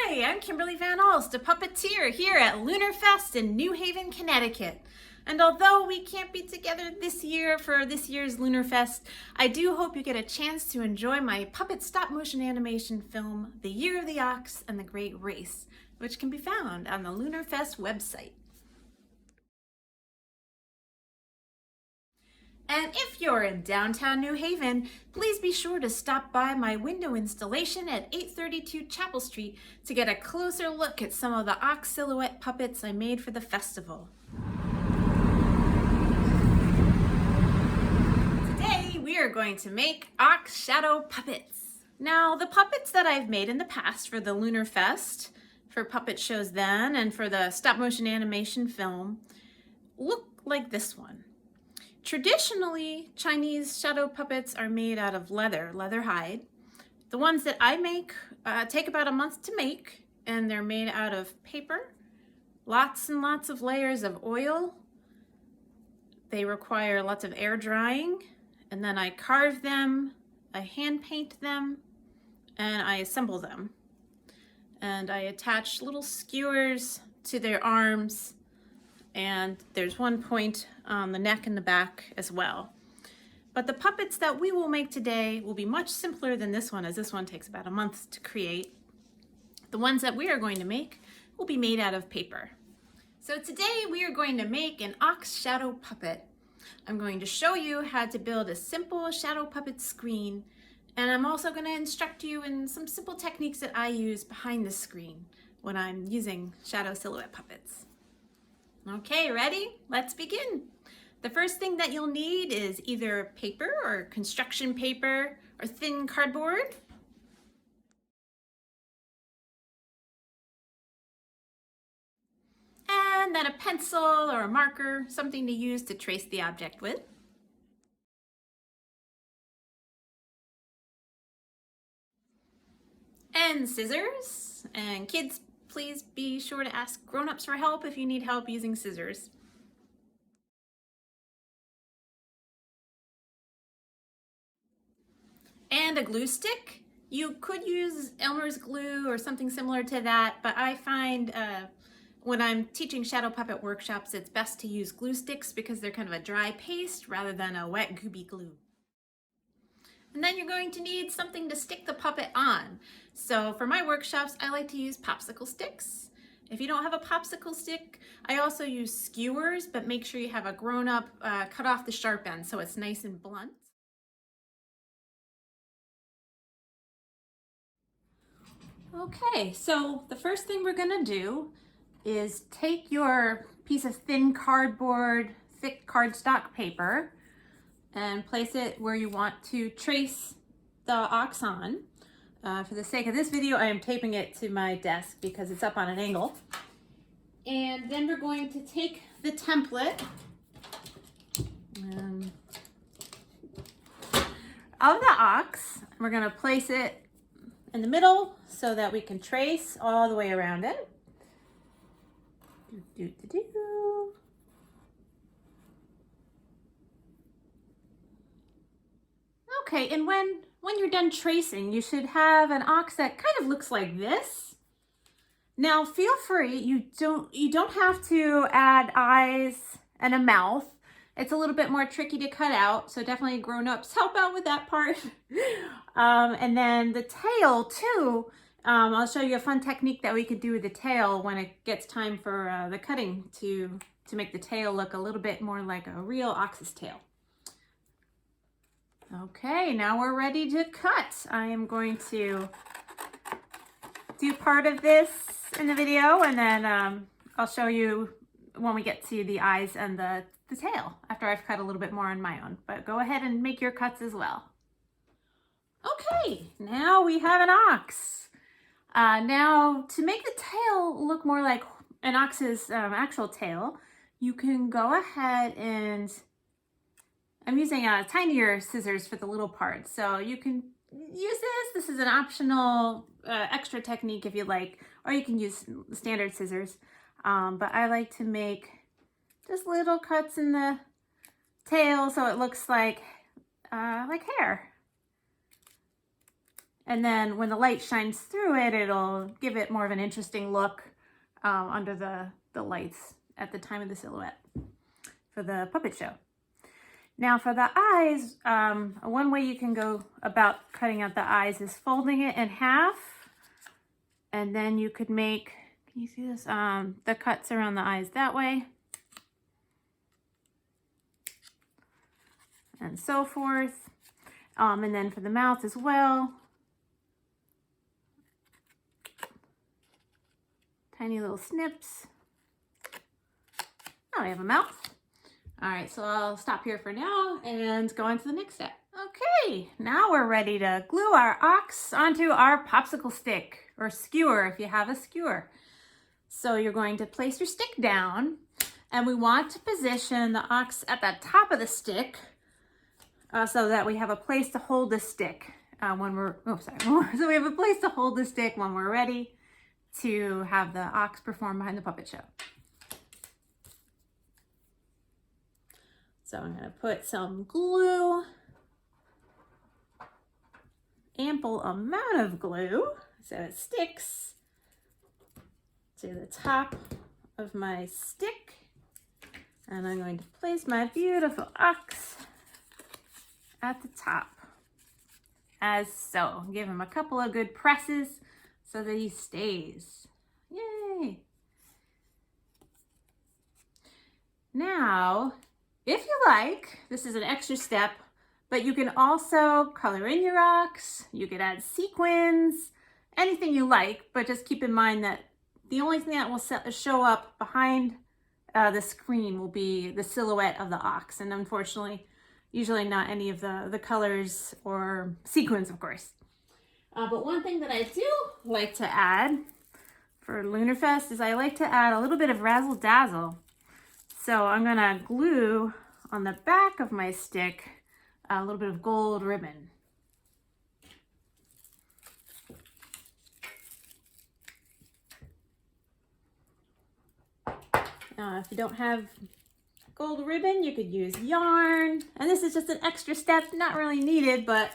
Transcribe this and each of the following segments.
Hi, I'm Kimberly Van Aelst, a puppeteer here at Lunar Fest in New Haven, Connecticut. And although we can't be together this year for this year's Lunar Fest, I do hope you get a chance to enjoy my puppet stop motion animation film, The Year of the Ox and the Great Race, which can be found on the Lunar Fest website. And if you're in downtown New Haven, please be sure to stop by my window installation at 832 Chapel Street to get a closer look at some of the ox silhouette puppets I made for the festival. Today we are going to make ox shadow puppets. Now the puppets that I've made in the past for the Lunar Fest, for puppet shows then, and for the stop motion animation film look like this one. Traditionally, Chinese shadow puppets are made out of leather hide. The ones that I make take about a month to make, and they're made out of paper, lots and lots of layers of oil. They require lots of air drying, and then I carve them, I hand paint them, and I assemble them. And I attach little skewers to their arms, and there's one point on the neck and the back as well. But the puppets that we will make today will be much simpler than this one, as this one takes about a month to create. The ones that we are going to make will be made out of paper. So today we are going to make an ox shadow puppet. I'm going to show you how to build a simple shadow puppet screen, and I'm also going to instruct you in some simple techniques that I use behind the screen when I'm using shadow silhouette puppets. Okay, ready? Let's begin. The first thing that you'll need is either paper or construction paper or thin cardboard. And then a pencil or a marker, something to use to trace the object with. And scissors. And kids, please be sure to ask grown-ups for help if you need help using scissors. And a glue stick. You could use Elmer's glue or something similar to that, but I find when I'm teaching shadow puppet workshops, it's best to use glue sticks because they're kind of a dry paste rather than a wet gooey glue. And then you're going to need something to stick the puppet on. So for my workshops, I like to use popsicle sticks. If you don't have a popsicle stick, I also use skewers, but make sure you have a grown-up cut off the sharp end so it's nice and blunt. Okay, so the first thing we're gonna do is take your piece of thin cardboard, thick cardstock paper, and place it where you want to trace the ox on. For the sake of this video, I am taping it to my desk because it's up on an angle. And then we're going to take the template of the ox. We're going to place it in the middle so that we can trace all the way around it. Okay, and when you're done tracing, you should have an ox that kind of looks like this. Now, feel free, you don't have to add eyes and a mouth. It's a little bit more tricky to cut out, so definitely grown-ups help out with that part. And then the tail too, I'll show you a fun technique that we could do with the tail when it gets time for the cutting to make the tail look a little bit more like a real ox's tail. Okay, now we're ready to cut. I am going to do part of this in the video, and then I'll show you when we get to the eyes and the tail after I've cut a little bit more on my own. But go ahead and make your cuts as well. Okay, now we have an ox. Now to make the tail look more like an ox's actual tail, you can go ahead and I'm using tinier scissors for the little parts, so you can use this. This is an optional extra technique if you like, or you can use standard scissors. But I like to make just little cuts in the tail so it looks like hair. And then when the light shines through it, it'll give it more of an interesting look under the lights at the time of the silhouette for the puppet show. Now for the eyes, one way you can go about cutting out the eyes is folding it in half. And then you could make, can you see this? The cuts around the eyes that way. And so forth. And then for the mouth as well. Tiny little snips. Now we have a mouth. All right, so I'll stop here for now and go on to the next step. Okay, now we're ready to glue our ox onto our popsicle stick, or skewer if you have a skewer. So you're going to place your stick down, and we want to position the ox at the top of the stick so that we have a place to hold the stick when we're, so we have a place to hold the stick when we're ready to have the ox perform behind the puppet show. So I'm going to put some glue, ample amount of glue, so it sticks to the top of my stick. And I'm going to place my beautiful ox at the top, as so. Give him a couple of good presses so that he stays. Yay! Now, if you like, this is an extra step, but you can also color in your ox. You could add sequins, anything you like, but just keep in mind that the only thing that will show up behind the screen will be the silhouette of the ox, and unfortunately, usually not any of the colors or sequins, of course. But one thing that I do like to add for Lunar Fest is I like to add a little bit of razzle dazzle. So I'm gonna glue on the back of my stick a little bit of gold ribbon. If you don't have gold ribbon, you could use yarn. And this is just an extra step, not really needed, but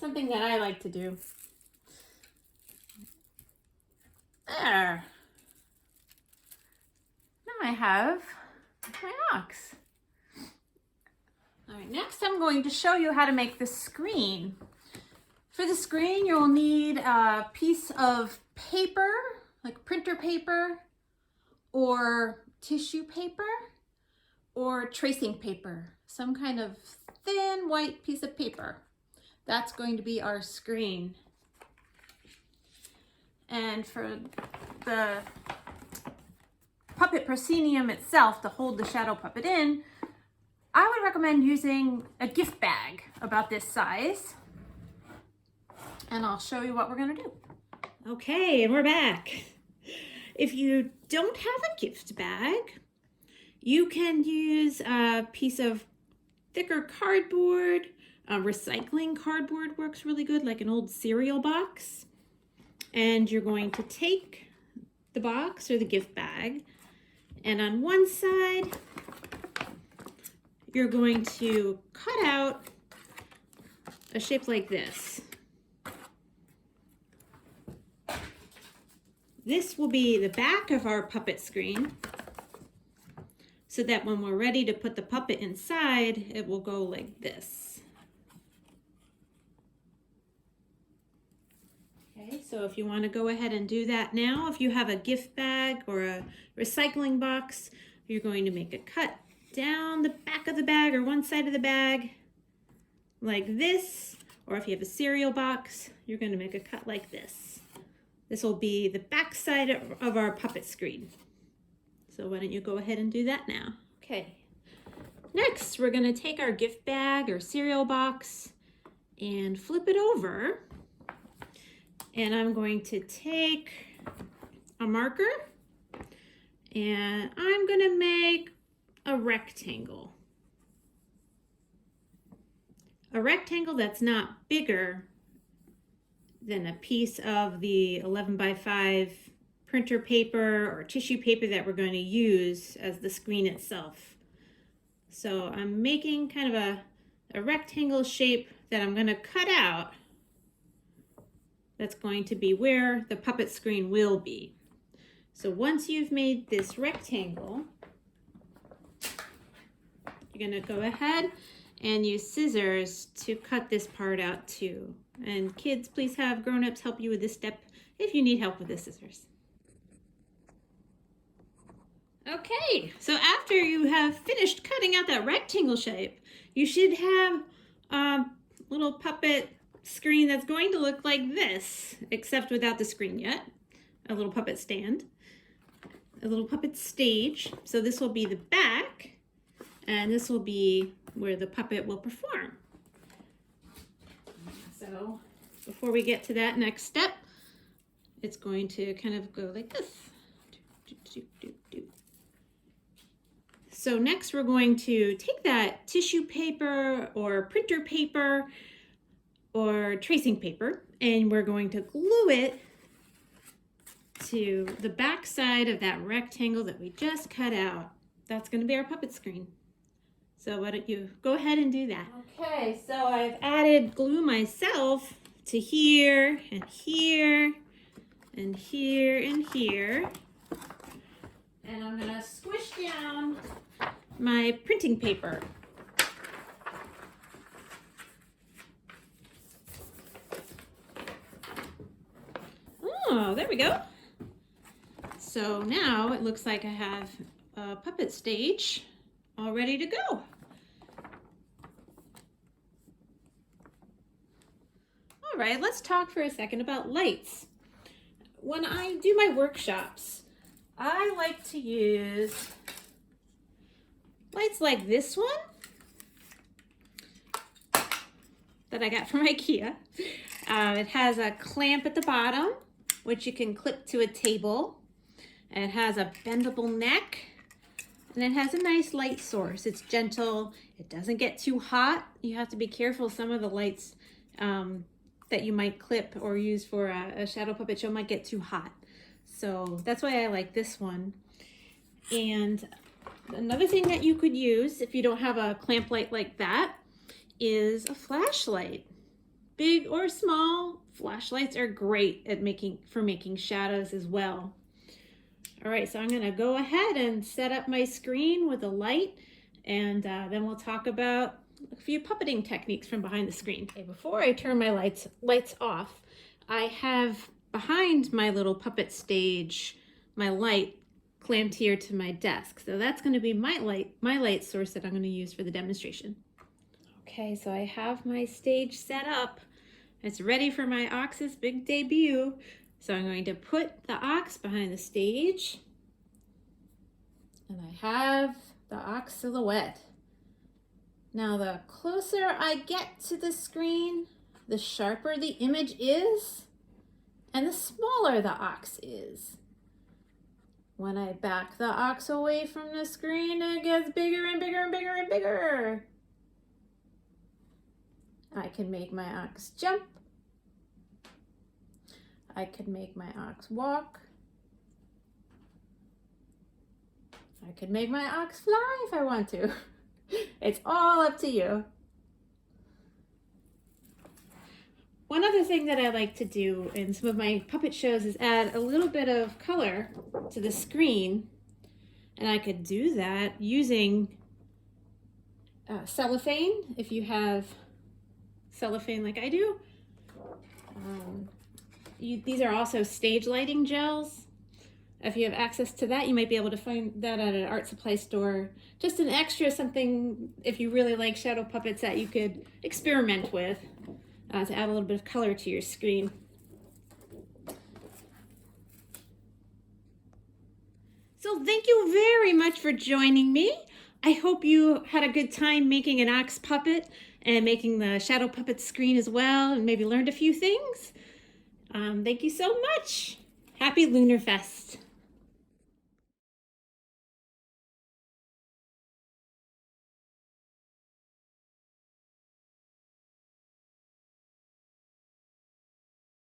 something that I like to do. There. Now I have my ox. All right, next I'm going to show you how to make the screen. For the screen, you'll need a piece of paper, like printer paper, or tissue paper, or tracing paper, some kind of thin white piece of paper. That's going to be our screen. And for the puppet proscenium itself, to hold the shadow puppet in, I would recommend using a gift bag about this size. And I'll show you what we're gonna do. Okay, and we're back. If you don't have a gift bag, you can use a piece of thicker cardboard. Recycling cardboard works really good, like an old cereal box. And you're going to take the box or the gift bag, and on one side, you're going to cut out a shape like this. This will be the back of our puppet screen, so that when we're ready to put the puppet inside, it will go like this. Okay, so if you want to go ahead and do that now, if you have a gift bag or a recycling box, you're going to make a cut down the back of the bag or one side of the bag like this, or if you have a cereal box, you're going to make a cut like this. This will be the back side of our puppet screen. So why don't you go ahead and do that now? Okay. Next, we're going to take our gift bag or cereal box and flip it over. And I'm going to take a marker and I'm going to make a rectangle. A rectangle that's not bigger than a piece of the 11 by 5 printer paper or tissue paper that we're going to use as the screen itself. So I'm making kind of a rectangle shape that I'm going to cut out that's going to be where the puppet screen will be. So once you've made this rectangle, you're going to go ahead and use scissors to cut this part out too. And kids, please have grown-ups help you with this step if you need help with the scissors. Okay, so after you have finished cutting out that rectangle shape, you should have a little puppet screen that's going to look like this, except without the screen yet. A little puppet stand, a little puppet stage. So this will be the back, and this will be where the puppet will perform. So before we get to that next step, it's going to kind of go like this. So next we're going to take that tissue paper or printer paper or tracing paper, and we're going to glue it to the back side of that rectangle that we just cut out. That's going to be our puppet screen. So why don't you go ahead and do that. Okay, so I've added glue myself to here and here and here and here. And I'm going to squish down my printing paper. Oh, there we go. So now it looks like I have a puppet stage all ready to go. All right, let's talk for a second about lights. When I do my workshops, I like to use lights like this one that I got from IKEA. It has a clamp at the bottom, which you can clip to a table. It has a bendable neck, and it has a nice light source. It's gentle. It doesn't get too hot. You have to be careful. Some of the lights that you might clip or use for a shadow puppet show might get too hot. So that's why I like this one. And another thing that you could use if you don't have a clamp light like that is a flashlight. Big or small, flashlights are great at making shadows as well. All right, so I'm gonna go ahead and set up my screen with a light, and then we'll talk about a few puppeting techniques from behind the screen. Okay, before I turn my lights off, I have behind my little puppet stage, my light clamped here to my desk. So that's gonna be my light source that I'm gonna use for the demonstration. Okay, so I have my stage set up. It's ready for my ox's big debut. So I'm going to put the ox behind the stage, and I have the ox silhouette. Now the closer I get to the screen, the sharper the image is, and the smaller the ox is. When I back the ox away from the screen, it gets bigger and bigger and bigger and bigger. I can make my ox jump. I could make my ox walk. I could make my ox fly if I want to. It's all up to you. One other thing that I like to do in some of my puppet shows is add a little bit of color to the screen. And I could do that using cellophane, if you have cellophane like I do. These are also stage lighting gels. If you have access to that, you might be able to find that at an art supply store. Just an extra something, if you really like shadow puppets, that you could experiment with to add a little bit of color to your screen. So thank you very much for joining me. I hope you had a good time making an ox puppet and making the shadow puppet screen as well, and maybe learned a few things. Thank you so much. Happy Lunar Fest.